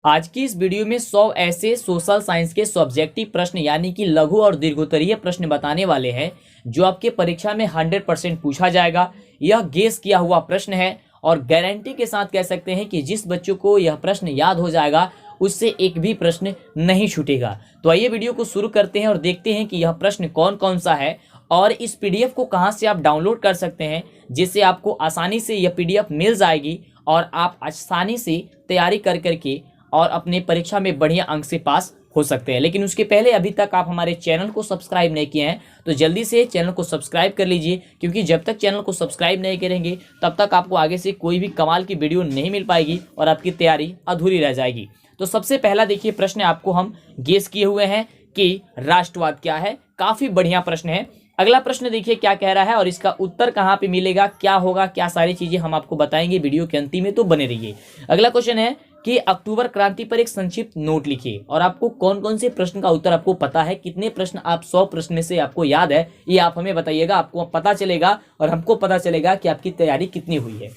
आज की इस वीडियो में 100 ऐसे सोशल साइंस के सब्जेक्टिव प्रश्न यानी कि लघु और दीर्घोत्तरीय प्रश्न बताने वाले हैं जो आपके परीक्षा में 100% पूछा जाएगा। यह गेस किया हुआ प्रश्न है और गारंटी के साथ कह सकते हैं कि जिस बच्चों को यह प्रश्न याद हो जाएगा उससे एक भी प्रश्न नहीं छूटेगा। तो आइए वीडियो को शुरू करते हैं और देखते हैं कि यह प्रश्न कौन कौन सा है और इस पीडीएफ को कहां से आप डाउनलोड कर सकते हैं, जिससे आपको आसानी से यह पीडीएफ मिल जाएगी और आप आसानी से तैयारी कर करके और अपने परीक्षा में बढ़िया अंक से पास हो सकते हैं। लेकिन उसके पहले अभी तक आप हमारे चैनल को सब्सक्राइब नहीं किए हैं तो जल्दी से चैनल को सब्सक्राइब कर लीजिए, क्योंकि जब तक चैनल को सब्सक्राइब नहीं करेंगे तब तक आपको आगे से कोई भी कमाल की वीडियो नहीं मिल पाएगी और आपकी तैयारी अधूरी रह जाएगी। तो सबसे पहला देखिए प्रश्न आपको हम गेस किए हुए हैं कि राष्ट्रवाद क्या है। काफी बढ़िया प्रश्न है। अगला प्रश्न देखिए क्या कह रहा है और इसका उत्तर कहाँ पे मिलेगा, क्या होगा, क्या सारी चीजें हम आपको बताएंगे वीडियो के अंतिम में, तो बने रहिए। अगला क्वेश्चन है कि अक्टूबर क्रांति पर एक संक्षिप्त नोट लिखिए और आपको कौन कौन से प्रश्न का उत्तर आपको पता है, कितने प्रश्न आप 100 प्रश्न में से आपको याद है, ये आप हमें बताइएगा। आपको पता चलेगा और हमको पता चलेगा कि आपकी तैयारी कितनी हुई है।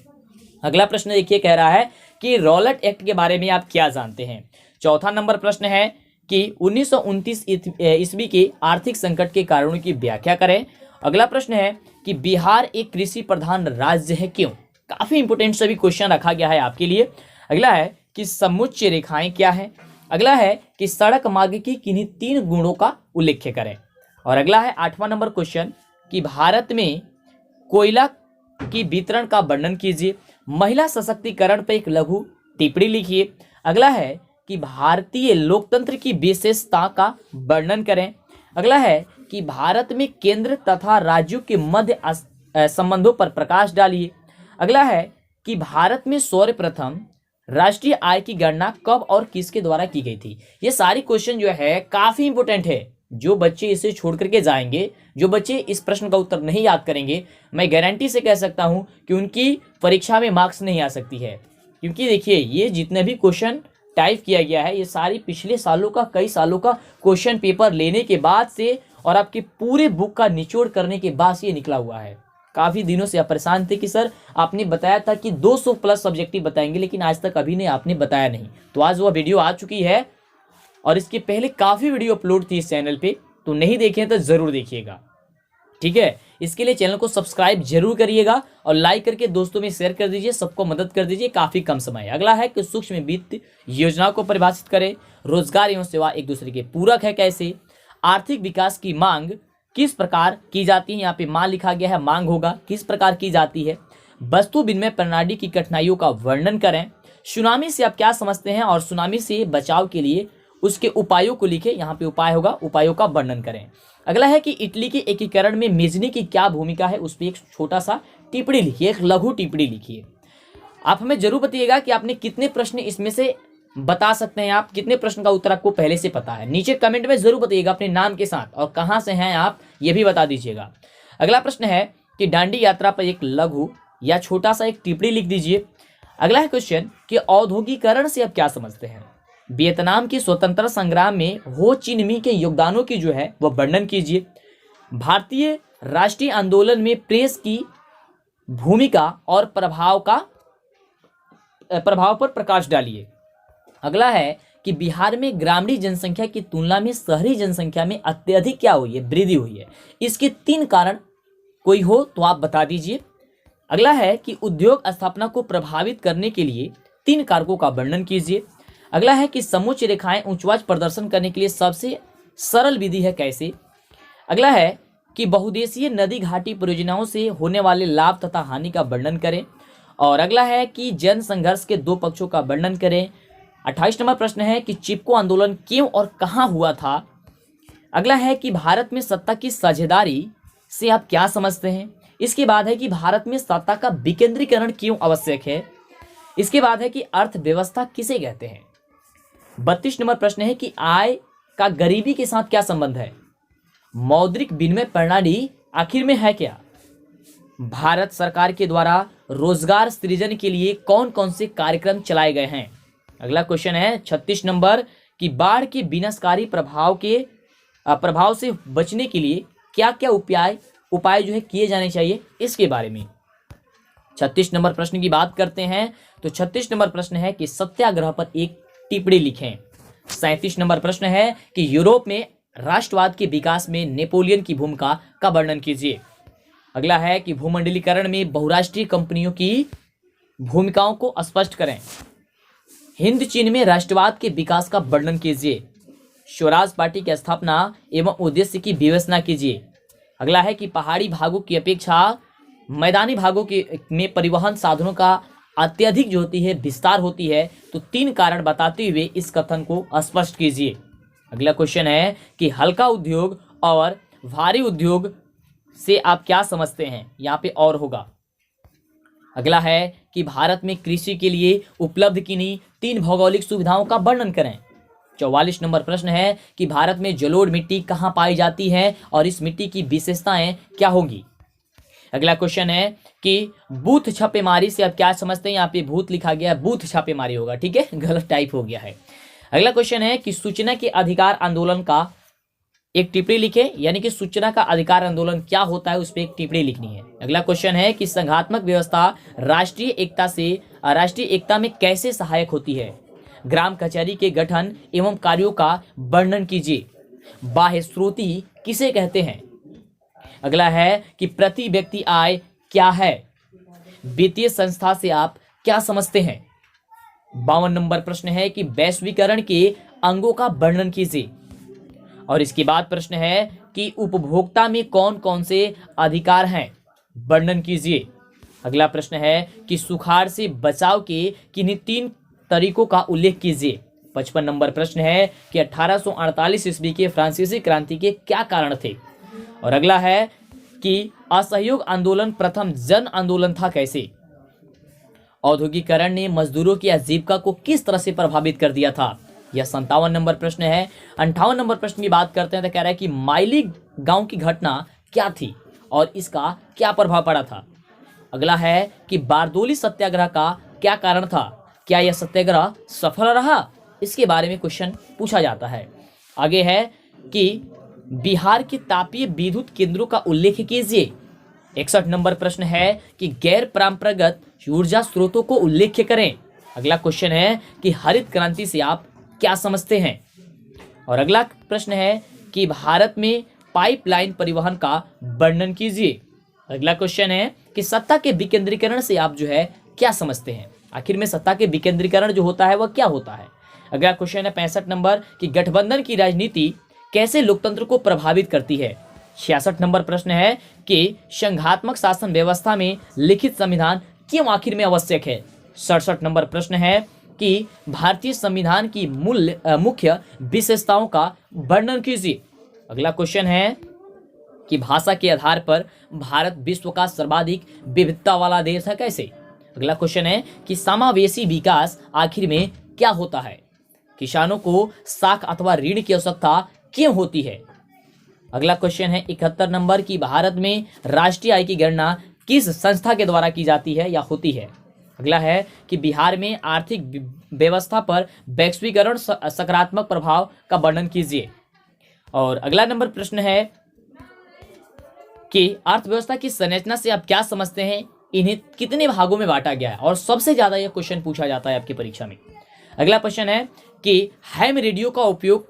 अगला प्रश्न देखिए कह रहा है कि रॉलेट एक्ट के बारे में आप क्या जानते हैं। चौथा नंबर प्रश्न है कि 1929 ईस्वी के आर्थिक संकट के कारणों की व्याख्या करें। अगला प्रश्न है कि बिहार एक कृषि प्रधान राज्य है, क्यों। काफी इंपोर्टेंट सभी क्वेश्चन रखा गया है आपके लिए। अगला है कि समुच्चय रेखाएं क्या है। अगला है कि सड़क मार्ग की किन्हीं 3 गुणों का उल्लेख करें। और अगला है 8वां नंबर क्वेश्चन कि भारत में कोयला की वितरण का वर्णन कीजिए। महिला सशक्तिकरण पर एक लघु टिप्पणी लिखिए। अगला है कि भारतीय लोकतंत्र की विशेषता का वर्णन करें। अगला है कि भारत में केंद्र तथा राज्यों के मध्य संबंधों पर प्रकाश डालिए। अगला है कि भारत में सर्वप्रथम राष्ट्रीय आय की गणना कब और किसके द्वारा की गई थी। ये सारी क्वेश्चन जो है काफी इंपोर्टेंट है। जो बच्चे इसे छोड़ करके जाएंगे, जो बच्चे इस प्रश्न का उत्तर नहीं याद करेंगे, मैं गारंटी से कह सकता हूं कि उनकी परीक्षा में मार्क्स नहीं आ सकती है। क्योंकि देखिए ये जितने भी क्वेश्चन टाइप किया गया है ये सारी पिछले सालों का, कई सालों का क्वेश्चन पेपर लेने के बाद से और आपके पूरे बुक का निचोड़ करने के बाद से ये निकला हुआ है। काफी दिनों से आप परेशान थे कि सर आपने बताया था कि 200 प्लस सब्जेक्टिव बताएंगे, लेकिन आज तक अभी नहीं आपने बताया नहीं। तो आज वह वीडियो आ चुकी है और इसके पहले काफी वीडियो अपलोड थी इस चैनल पे, तो नहीं देखे तो जरूर देखिएगा, ठीक है। इसके लिए चैनल को सब्सक्राइब जरूर करिएगा और लाइक करके दोस्तों में शेयर कर दीजिए, सबको मदद कर दीजिए। काफी कम समय है। अगला है कि सूक्ष्म वित्त योजनाओं को परिभाषित करें। रोजगार एवं सेवा एक दूसरे के पूरक है कैसे। आर्थिक विकास की मांग किस प्रकार की जाती है, यहाँ पे मांग लिखा गया है, मांग होगा किस प्रकार की जाती है। वस्तु विनिमय प्रणाली की कठिनाइयों का वर्णन करें। सुनामी से आप क्या समझते हैं और सुनामी से बचाव के लिए उसके उपायों को लिखे, यहाँ पे उपाय होगा, उपायों का वर्णन करें। अगला है कि इटली के एकीकरण में मेजनी की क्या भूमिका है, उस पर एक छोटा सा टिप्पणी लिखिए, एक लघु टिप्पणी लिखिए। आप हमें जरूर बताइएगा कि आपने कितने प्रश्न इसमें से बता सकते हैं, आप कितने प्रश्न का उत्तर आपको पहले से पता है। नीचे कमेंट में जरूर बताइएगा अपने नाम के साथ और कहाँ से हैं आप ये भी बता दीजिएगा। अगला प्रश्न है कि दांडी यात्रा पर एक लघु या छोटा सा एक टिप्पणी लिख दीजिए। अगला है क्वेश्चन कि औद्योगिकरण से आप क्या समझते हैं। वियतनाम की स्वतंत्रता संग्राम में हो चिन मी के योगदानों की जो है वह वर्णन कीजिए। भारतीय राष्ट्रीय आंदोलन में प्रेस की भूमिका और प्रभाव पर प्रकाश डालिए। अगला है कि बिहार में ग्रामीण जनसंख्या की तुलना में शहरी जनसंख्या में अत्यधिक क्या हुई है, वृद्धि हुई है। इसके 3 कारण कोई हो तो आप बता दीजिए। अगला है कि उद्योग स्थापना को प्रभावित करने के लिए 3 कारकों का वर्णन कीजिए। अगला है कि समुच्चय रेखाएं उच्चवाच प्रदर्शन करने के लिए सबसे सरल विधि है कैसे। अगला है कि बहुउद्देशीय नदी घाटी परियोजनाओं से होने वाले लाभ तथा हानि का वर्णन करें। और अगला है कि जन संघर्ष के 2 पक्षों का वर्णन करें। 28 नंबर प्रश्न है कि चिपको आंदोलन क्यों और कहां हुआ था। अगला है कि भारत में सत्ता की साझेदारी से आप क्या समझते हैं। इसके बाद है कि भारत में सत्ता का विकेंद्रीकरण क्यों आवश्यक है। इसके बाद है कि अर्थव्यवस्था किसे कहते हैं। 32 नंबर प्रश्न है कि आय का गरीबी के साथ क्या संबंध है। मौद्रिक विनिमय प्रणाली आखिर में है क्या। भारत सरकार के द्वारा रोजगार सृजन के लिए कौन कौन से कार्यक्रम चलाए गए हैं। अगला क्वेश्चन है 36 नंबर कि बाढ़ के विनाशकारी प्रभाव से बचने के लिए क्या क्या उपाय जो है किए जाने चाहिए, इसके बारे में 36 नंबर प्रश्न की बात करते हैं। तो 36 नंबर प्रश्न है कि सत्याग्रह पर एक टिप्पणी लिखें। 37 नंबर प्रश्न है कि यूरोप में राष्ट्रवाद के विकास में नेपोलियन की भूमिका का वर्णन कीजिए। अगला है कि भूमंडलीकरण में बहुराष्ट्रीय कंपनियों की भूमिकाओं को स्पष्ट करें। हिंद चीन में राष्ट्रवाद के विकास का वर्णन कीजिए। स्वराज पार्टी की स्थापना एवं उद्देश्य की विवेचना कीजिए। अगला है कि पहाड़ी भागों की अपेक्षा मैदानी भागों में परिवहन साधनों का अत्यधिक जो होती है विस्तार होती है, तो 3 कारण बताते हुए इस कथन को स्पष्ट कीजिए। अगला क्वेश्चन है कि हल्का उद्योग और भारी उद्योग से आप क्या समझते हैं, यहाँ पे और होगा। अगला है कि भारत में कृषि के लिए उपलब्ध किन्हीं 3 भौगोलिक सुविधाओं का वर्णन करें। 44 नंबर प्रश्न है कि भारत में जलोढ़ मिट्टी कहाँ पाई जाती है और इस मिट्टी की विशेषताएं क्या होंगी। अगला क्वेश्चन है कि बूथ छापेमारी से आप क्या समझते हैं, यहाँ पे भूत लिखा गया है, बूथ छापेमारी होगा, ठीक है, गलत टाइप हो गया है। अगला क्वेश्चन है कि सूचना के अधिकार आंदोलन का एक टिप्पणी लिखे, यानी कि सूचना का अधिकार आंदोलन क्या होता है उस पर एक टिप्पणी लिखनी है। अगला क्वेश्चन है कि संघात्मक व्यवस्था राष्ट्रीय एकता में कैसे सहायक होती है। ग्राम कचहरी के गठन एवं कार्यों का वर्णन कीजिए। बाह्य स्रोती किसे कहते हैं। अगला है कि प्रति व्यक्ति आय क्या है। वित्तीय संस्था से आप क्या समझते हैं। 52 नंबर प्रश्न है कि वैश्वीकरण के अंगों का वर्णन कीजिए। और इसके बाद प्रश्न है कि उपभोक्ता में कौन कौन से अधिकार हैं, वर्णन कीजिए। अगला प्रश्न है कि सुखाड़ से बचाव के किन्हीं 3 तरीकों का उल्लेख कीजिए। 55 नंबर प्रश्न है कि 1848 ईस्वी के फ्रांसीसी क्रांति के क्या कारण थे। और अगला है कि असहयोग आंदोलन प्रथम जन आंदोलन था कैसे। औद्योगिकरण ने मजदूरों की आजीविका को किस तरह से प्रभावित कर दिया था। यह 57 नंबर प्रश्न है। 58 नंबर प्रश्न की बात करते हैं तो कह रहा है कि माइली गांव की घटना क्या थी और इसका क्या प्रभाव पड़ा था। अगला है कि बारदोली सत्याग्रह का क्या कारण था, क्या यह सत्याग्रह सफल रहा, इसके बारे में क्वेश्चन पूछा जाता है। आगे है कि बिहार के तापीय विद्युत केंद्रों का उल्लेख कीजिए। 61 नंबर प्रश्न है कि गैर परंपरागत ऊर्जा स्रोतों को उल्लेख करें। अगला क्वेश्चन है कि हरित क्रांति से आप क्या समझते हैं। और अगला प्रश्न है कि भारत में पाइपलाइन परिवहन का वर्णन कीजिए। अगला क्वेश्चन है कि सत्ता के विकेंद्रीकरण से आप जो है क्या समझते हैं। आखिर में सत्ता के विकेंद्रीकरण जो होता है वह क्या होता है। अगला क्वेश्चन है 65 नंबर कि गठबंधन की राजनीति कैसे लोकतंत्र को प्रभावित करती है। 66 नंबर प्रश्न है कि संघात्मक शासन व्यवस्था में लिखित संविधान क्यों आखिर में आवश्यक है। 67 नंबर प्रश्न है कि भारतीय संविधान की मुख्य विशेषताओं का वर्णन कीजिए। अगला क्वेश्चन है कि भाषा के आधार पर भारत विश्व का सर्वाधिक विविधता वाला देश है कैसे। अगला क्वेश्चन है कि समावेशी विकास आखिर में क्या होता है। किसानों को साख अथवा ऋण की आवश्यकता क्यों होती है। अगला क्वेश्चन है 71 नंबर की भारत में राष्ट्रीय आय की गणना किस संस्था के द्वारा की जाती है या होती है। अगला है कि बिहार में आर्थिक व्यवस्था पर वैश्वीकरण सकारात्मक प्रभाव का वर्णन कीजिए। और अगला नंबर प्रश्न है कि अर्थव्यवस्था की संरचना से आप क्या समझते हैं, इन्हें कितने भागों में बांटा गया है। और सबसे ज्यादा यह क्वेश्चन पूछा जाता है आपकी परीक्षा में। अगला प्रश्न है कि हैम रेडियो का उपयोग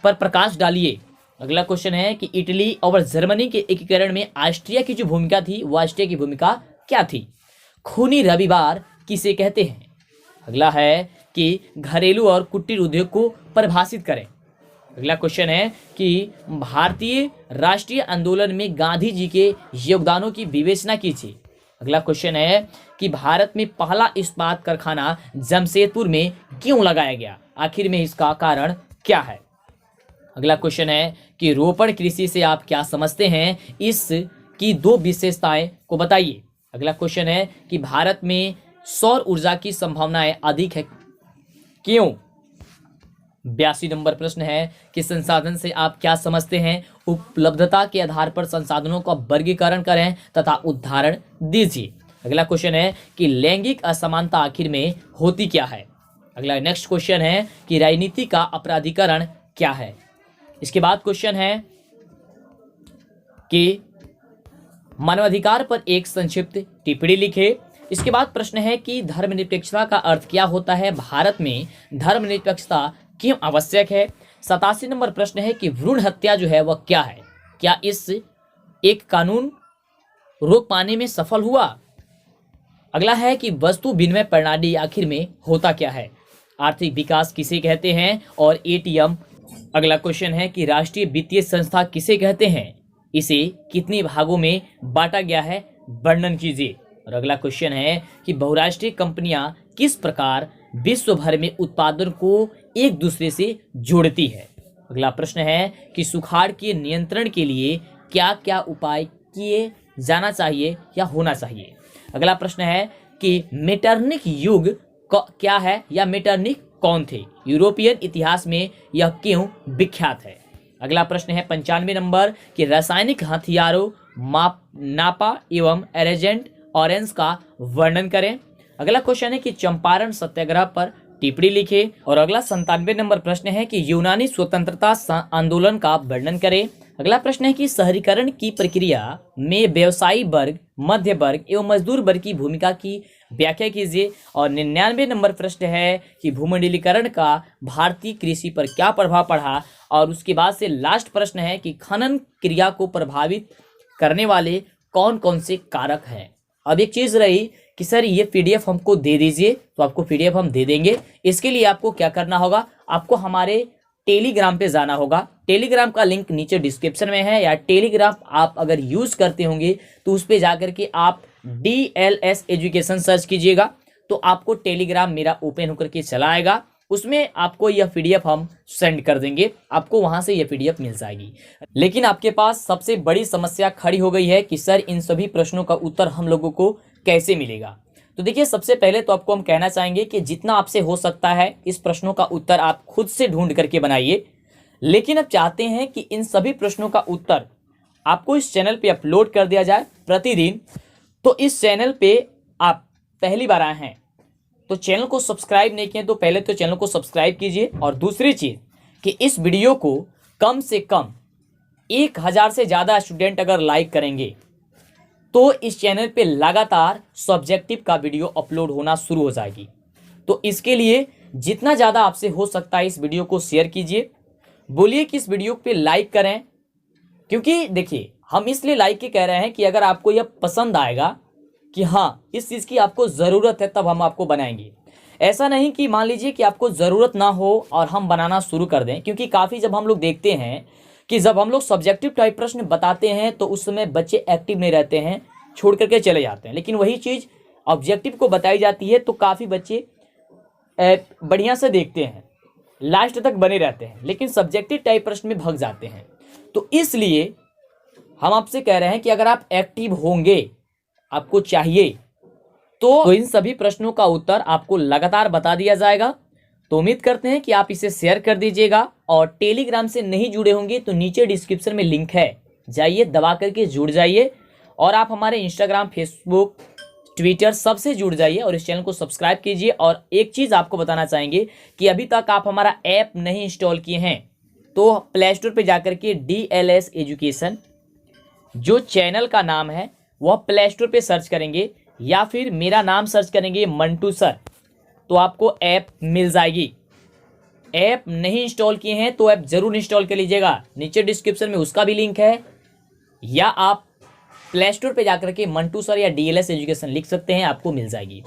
पर प्रकाश डालिए। अगला क्वेश्चन है कि इटली और जर्मनी के एकीकरण में ऑस्ट्रिया की जो भूमिका थी वो ऑस्ट्रिया की भूमिका क्या थी। खूनी रविवार किसे कहते हैं। अगला है कि घरेलू और कुटीर उद्योग को परिभाषित करें। अगला क्वेश्चन है कि भारतीय राष्ट्रीय आंदोलन में गांधी जी के योगदानों की विवेचना कीजिए। अगला क्वेश्चन है कि भारत में पहला इस्पात कारखाना जमशेदपुर में क्यों लगाया गया, आखिर में इसका कारण क्या है। अगला क्वेश्चन है कि रोपण कृषि से आप क्या समझते हैं, इसकी 2 विशेषताएं को बताइए। अगला क्वेश्चन है कि भारत में सौर ऊर्जा की संभावनाएं अधिक है क्यों। 82 नंबर प्रश्न है कि संसाधन से आप क्या समझते हैं, उपलब्धता के आधार पर संसाधनों का वर्गीकरण करें तथा उदाहरण दीजिए। अगला क्वेश्चन है कि लैंगिक असमानता आखिर में होती क्या है। अगला नेक्स्ट क्वेश्चन है कि राजनीति का अपराधीकरण क्या है। इसके बाद क्वेश्चन है कि मानवाधिकार पर एक संक्षिप्त टिप्पणी लिखे। इसके बाद प्रश्न है कि धर्मनिरपेक्षता का अर्थ क्या होता है, भारत में धर्मनिरपेक्षता क्यों आवश्यक है। 87 नंबर प्रश्न है कि भ्रूण हत्या जो है वह क्या है, क्या इस एक कानून रोक पाने में सफल हुआ। अगला है कि वस्तु विनिमय प्रणाली आखिर में होता क्या है, आर्थिक विकास किसे कहते हैं और एटीएम। अगला क्वेश्चन है कि राष्ट्रीय वित्तीय संस्था किसे कहते हैं, इसे कितने भागों में बांटा गया है, वर्णन कीजिए। और अगला क्वेश्चन है कि बहुराष्ट्रीय कंपनियां किस प्रकार विश्व भर में उत्पादन को एक दूसरे से जोड़ती है। अगला प्रश्न है कि सुखाड़ के नियंत्रण के लिए क्या क्या उपाय किए जाना चाहिए या होना चाहिए। अगला प्रश्न है कि मेटरनिक युग क्या है या मेटरनिक कौन थे, यूरोपियन इतिहास में यह क्यों विख्यात है। अगला प्रश्न है 95 नंबर कि रासायनिक हथियारों नापा एवं एजेंट ऑरेंज का वर्णन करें। अगला क्वेश्चन है कि चंपारण सत्याग्रह पर टिप्पणी लिखे। और अगला 97 नंबर प्रश्न है कि यूनानी स्वतंत्रता आंदोलन का वर्णन करें। अगला प्रश्न है कि शहरीकरण की प्रक्रिया में व्यवसायी वर्ग, मध्य वर्ग एवं मजदूर वर्ग की भूमिका की व्याख्या कीजिए। और 99 नंबर प्रश्न है कि भूमंडलीकरण का भारतीय कृषि पर क्या प्रभाव पड़ा। और उसके बाद से लास्ट प्रश्न है कि खनन क्रिया को प्रभावित करने वाले कौन कौन से कारक हैं। अब एक चीज रही कि सर ये पीडीएफ हमको दे दीजिए, तो आपको पीडीएफ हम दे देंगे। इसके लिए आपको क्या करना होगा, आपको हमारे टेलीग्राम पे जाना होगा। टेलीग्राम का लिंक नीचे डिस्क्रिप्शन में है, या टेलीग्राम आप अगर यूज करते होंगे तो उस पे जाकर के आप DLS एजुकेशन सर्च कीजिएगा, तो आपको टेलीग्राम मेरा ओपन होकर के चला आएगा। उसमें आपको यह पीडीएफ हम सेंड कर देंगे, आपको वहां से यह पीडीएफ मिल जाएगी। लेकिन आपके पास सबसे बड़ी समस्या खड़ी हो गई है कि सर इन सभी प्रश्नों का उत्तर हम लोगों को कैसे मिलेगा। तो देखिए, सबसे पहले तो आपको हम कहना चाहेंगे कि जितना आपसे हो सकता है इस प्रश्नों का उत्तर आप खुद से ढूंढ करके बनाइए। लेकिन अब चाहते हैं कि इन सभी प्रश्नों का उत्तर आपको इस चैनल पे अपलोड कर दिया जाए प्रतिदिन। तो इस चैनल पे आप पहली बार आए हैं तो चैनल को सब्सक्राइब नहीं किए तो पहले तो चैनल को सब्सक्राइब कीजिए। और दूसरी चीज कि इस वीडियो को कम से कम 1000 से ज़्यादा स्टूडेंट अगर लाइक करेंगे तो इस चैनल पे लगातार सब्जेक्टिव का वीडियो अपलोड होना शुरू हो जाएगी। तो इसके लिए जितना ज़्यादा आपसे हो सकता है इस वीडियो को शेयर कीजिए, बोलिए कि इस वीडियो पे लाइक करें। क्योंकि देखिए, हम इसलिए लाइक के कह रहे हैं कि अगर आपको यह पसंद आएगा कि हाँ इस चीज़ की आपको ज़रूरत है तब हम आपको बनाएंगे। ऐसा नहीं कि मान लीजिए कि आपको ज़रूरत ना हो और हम बनाना शुरू कर दें, क्योंकि काफ़ी जब हम लोग देखते हैं कि जब हम लोग सब्जेक्टिव टाइप प्रश्न बताते हैं तो उस समय बच्चे एक्टिव नहीं रहते हैं, छोड़ करके चले जाते हैं। लेकिन वही चीज़ ऑब्जेक्टिव को बताई जाती है तो काफ़ी बच्चे बढ़िया से देखते हैं, लास्ट तक बने रहते हैं, लेकिन सब्जेक्टिव टाइप प्रश्न में भाग जाते हैं। तो इसलिए हम आपसे कह रहे हैं कि अगर आप एक्टिव होंगे, आपको चाहिए तो इन सभी प्रश्नों का उत्तर आपको लगातार बता दिया जाएगा। तो उम्मीद करते हैं कि आप इसे शेयर कर दीजिएगा। और टेलीग्राम से नहीं जुड़े होंगे तो नीचे डिस्क्रिप्शन में लिंक है, जाइए दबा करके जुड़ जाइए। और आप हमारे इंस्टाग्राम, फेसबुक, ट्विटर सबसे जुड़ जाइए और इस चैनल को सब्सक्राइब कीजिए। और एक चीज़ आपको बताना चाहेंगे कि अभी तक आप हमारा ऐप नहीं इंस्टॉल किए हैं तो प्ले स्टोर पर जाकर के DLS एजुकेशन जो चैनल का नाम है वह प्ले स्टोर पर सर्च करेंगे, या फिर मेरा नाम सर्च करेंगे मंटू सर, तो आपको ऐप मिल जाएगी। ऐप नहीं इंस्टॉल किए हैं तो ऐप जरूर इंस्टॉल कर लीजिएगा, नीचे डिस्क्रिप्शन में उसका भी लिंक है। या आप प्ले स्टोर पर जाकर के मंटू सर या DLS एजुकेशन लिख सकते हैं, आपको मिल जाएगी।